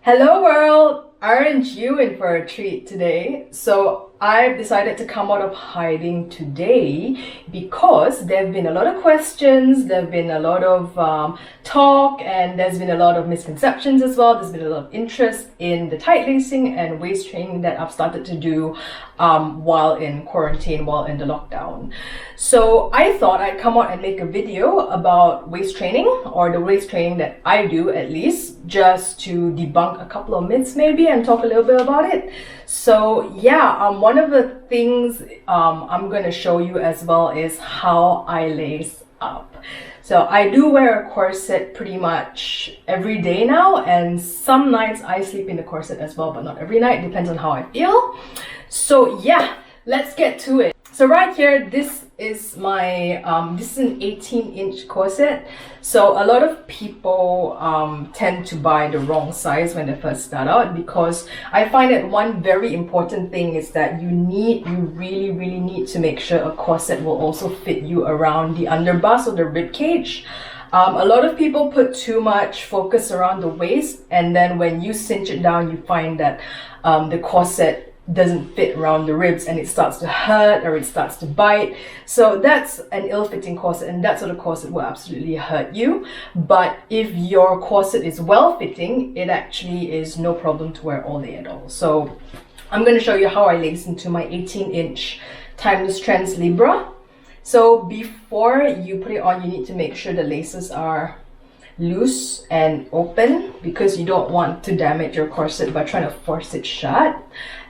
Hello world! Aren't you in for a treat today? So I've decided to come out of hiding today because there have been a lot of questions, there have been a lot of talk, and there's been a lot of misconceptions as well. There's been a lot of interest in the tight lacing and waist training that I've started to do while in quarantine, while in the lockdown. So I thought I'd come out and make a video about waist training, or the waist training that I do at least, just to debunk a couple of myths maybe and talk a little bit about it. So yeah, one of the things I'm going to show you as well is how I lace up. So I do wear a corset pretty much every day now, and some nights I sleep in the corset as well, but not every night, depends on how I feel. So yeah, let's get to it. So right here, this is my this is an 18-inch corset. So a lot of people tend to buy the wrong size when they first start out, because I find that one very important thing is that you really need to make sure a corset will also fit you around the underbust or the rib cage. A lot of people put too much focus around the waist, and then when you cinch it down, you find that the corset doesn't fit around the ribs and it starts to hurt or it starts to bite. So that's an ill-fitting corset, and that sort of corset will absolutely hurt you. But if your corset is well-fitting, it actually is no problem to wear all day at all. So I'm going to show you how I lace into my 18-inch Timeless Trends Libra. So before you put it on, you need to make sure the laces are loose and open, because you don't want to damage your corset by trying to force it shut.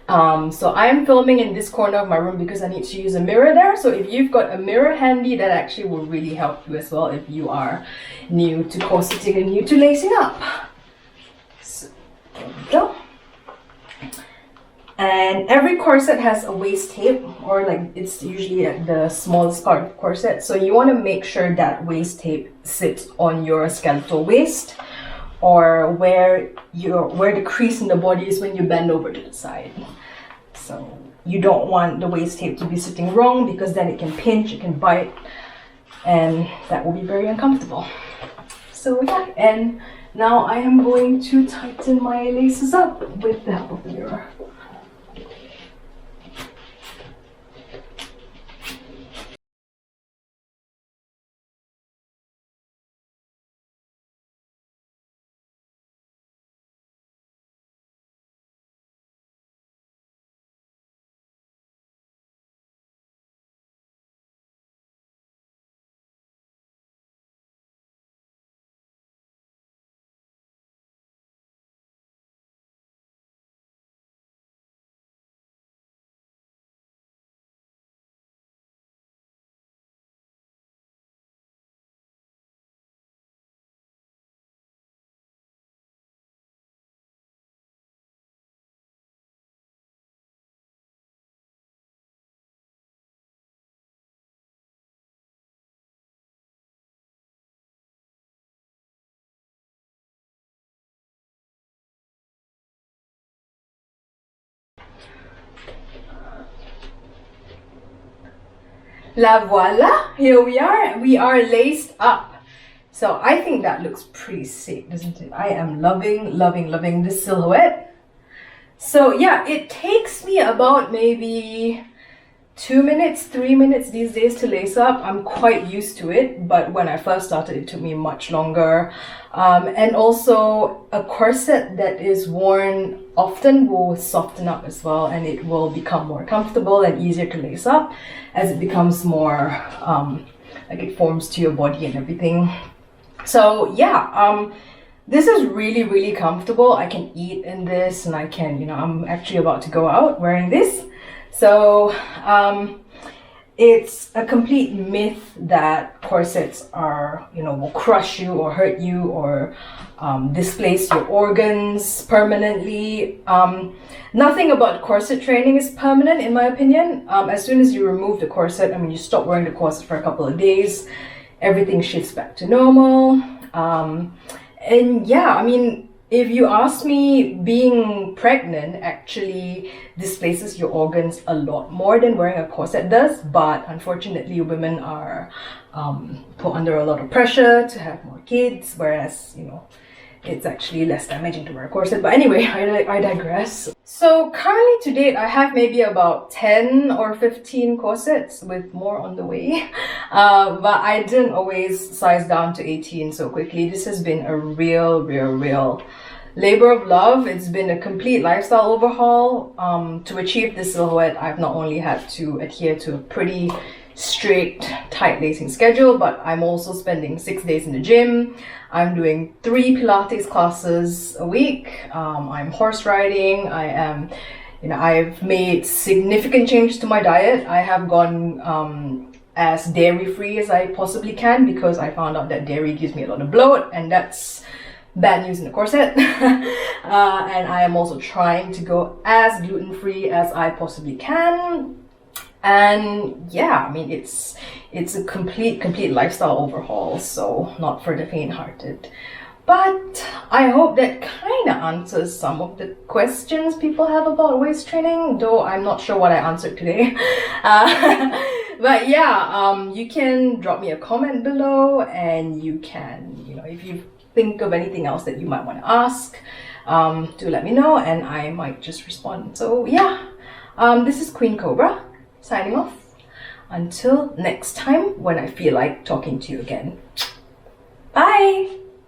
So I am filming in this corner of my room because I need to use a mirror there. So if you've got a mirror handy, that actually will really help you as well if you are new to corseting and new to lacing up. So there we go. And every corset has a waist tape, or like it's usually at the smallest part of the corset. So you want to make sure that waist tape sits on your skeletal waist, or where the crease in the body is when you bend over to the side. So you don't want the waist tape to be sitting wrong, because then it can pinch, it can bite, and that will be very uncomfortable. So yeah, and now I am going to tighten my laces up with the help of the mirror. La voila, here we are laced up. So I think that looks pretty sick, doesn't it? I am loving this silhouette. So yeah, it takes me about maybe 2 minutes, 3 minutes these days to lace up. I'm quite used to it, but when I first started, it took me much longer. And also, a corset that is worn often will soften up as well, and it will become more comfortable and easier to lace up as it becomes more like it forms to your body and everything. So yeah, this is really comfortable. I can eat in this, and I can, you know, I'm actually about to go out wearing this. So it's a complete myth that corsets are, you know, will crush you or hurt you or displace your organs permanently. Nothing about corset training is permanent, in my opinion. As soon as you remove the corset, I mean, you stop wearing the corset for a couple of days, everything shifts back to normal. And yeah, I mean, if you ask me, being pregnant actually displaces your organs a lot more than wearing a corset does, but unfortunately women are put under a lot of pressure to have more kids, whereas, you know, it's actually less damaging to wear a corset. But anyway, I digress. So currently to date, I have maybe about 10 or 15 corsets, with more on the way. But I didn't always size down to 18 so quickly. This has been a real labor of love. It's been a complete lifestyle overhaul. To achieve this silhouette, I've not only had to adhere to a pretty strict tight lacing schedule, but I'm also spending 6 days in the gym. I'm doing 3 Pilates classes a week. I'm horse riding. I've made significant changes to my diet. I have gone as dairy free as I possibly can, because I found out that dairy gives me a lot of bloat, and that's bad news in the corset. And I am also trying to go as gluten free as I possibly can. And yeah, I mean, it's a complete lifestyle overhaul, so not for the faint-hearted. But I hope that kind of answers some of the questions people have about waist training, though I'm not sure what I answered today. But yeah, you can drop me a comment below, and you can, if you think of anything else that you might want to ask, do let me know, and I might just respond. So yeah, this is Queen Cobra signing off. Until next time, when I feel like talking to you again. Bye!